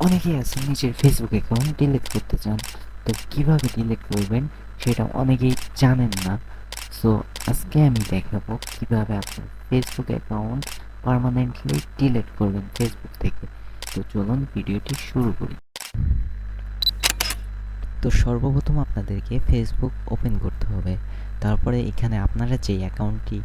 অনেকেই আছেন নিজের ফেসবুক অ্যাকাউন্ট ডিলিট করতে চান, তো কিভাবে ডিলিট করবেন সেটা অনেকেই জানেন না। সো আজকে আমি দেখাবো কিভাবে আপনার ফেসবুক অ্যাকাউন্ট পার্মানেন্টলি ডিলিট করবেন ফেসবুক থেকে। তো চলুন ভিডিওটি শুরু করি। তো সর্বপ্রথম আপনাদেরকে ফেসবুক ওপেন করতে হবে। তারপরে এখানে আপনারা যেই অ্যাকাউন্টটি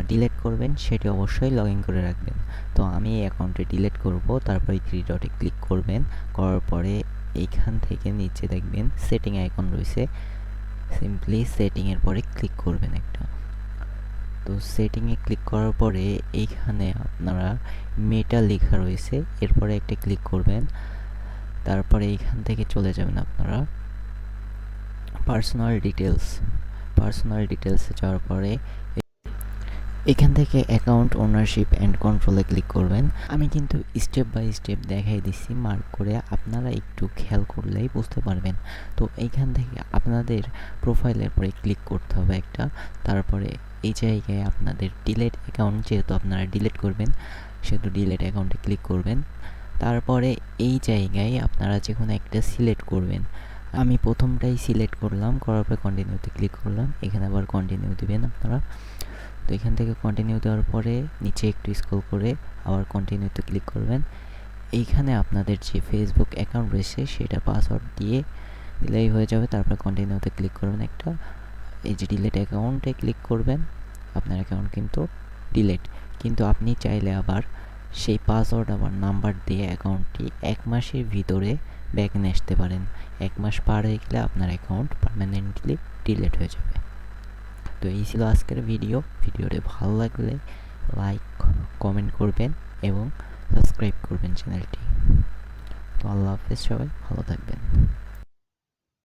ডিলিট করবেন সেটি অবশ্যই লগ ইন করে রাখবেন। তো আমি এই অ্যাকাউন্টটি ডিলিট করব। তারপরে থ্রি ডটে ক্লিক করবেন, করার পরে এইখান থেকে নিচে দেখবেন সেটিং আইকন রয়েছে, সিম্পলি সেটিংয়ের পরে ক্লিক করবেন একটা। তো সেটিংয়ে ক্লিক করার পরে এইখানে আপনারা মেটা লেখা রয়েছে, এরপরে একটা ক্লিক করবেন। তারপরে এইখান থেকে চলে যাবেন আপনারা পার্সোনাল ডিটেলসে যাওয়ার পরে এখান থেকে অ্যাকাউন্ট ওনারশিপ অ্যান্ড কন্ট্রোলে ক্লিক করবেন। আমি কিন্তু স্টেপ বাই স্টেপ দেখাই দিচ্ছি মার্ক করে, আপনারা একটু খেয়াল করলেই বুঝতে পারবেন। তো এইখান থেকে আপনাদের প্রোফাইলের পরে ক্লিক করতে হবে একটা। তারপরে এই জায়গায় আপনাদের ডিলিট অ্যাকাউন্ট, যেহেতু আপনারা ডিলিট করবেন সেহেতু ডিলিট অ্যাকাউন্টে ক্লিক করবেন। তারপরে এই জায়গায় আপনারা যেকোনো একটা সিলেক্ট করবেন। আমি প্রথমটাই সিলেক্ট করলাম, করার পরে কন্টিনিউতে ক্লিক করলাম। এখানে আবার কন্টিনিউ দিবেন আপনারা। তো এখান থেকে কন্টিনিউ দেওয়ার পরে নিচে একটু স্ক্রল করে আবার কন্টিনিউতে ক্লিক করবেন। এইখানে আপনাদের যে ফেসবুক অ্যাকাউন্ট রয়েছে সেটা পাসওয়ার্ড দিয়ে দিলেই হয়ে যাবে। তারপর কন্টিনিউতে ক্লিক করবেন একটা, এই যে ডিলিট অ্যাকাউন্টে ক্লিক করবেন। আপনার অ্যাকাউন্ট কিন্তু ডিলিট, কিন্তু আপনি চাইলে আবার সেই পাসওয়ার্ড আবার নাম্বার দিয়ে অ্যাকাউন্টটি 1 মাসের ভিতরে ব্যাক নিয়ে আসতে পারেন। 1 মাস পার হয়ে গেলে আপনার অ্যাকাউন্ট পার্মানেন্টলি ডিলিট হয়ে যাবে। তো এই ছিল আজকের ভিডিওটি ভালো লাগলে লাইক কমেন্ট করবেন এবং সাবস্ক্রাইব করবেন চ্যানেলটি। তো আল্লাহ হাফেজ, সবাই ভালো থাকবেন।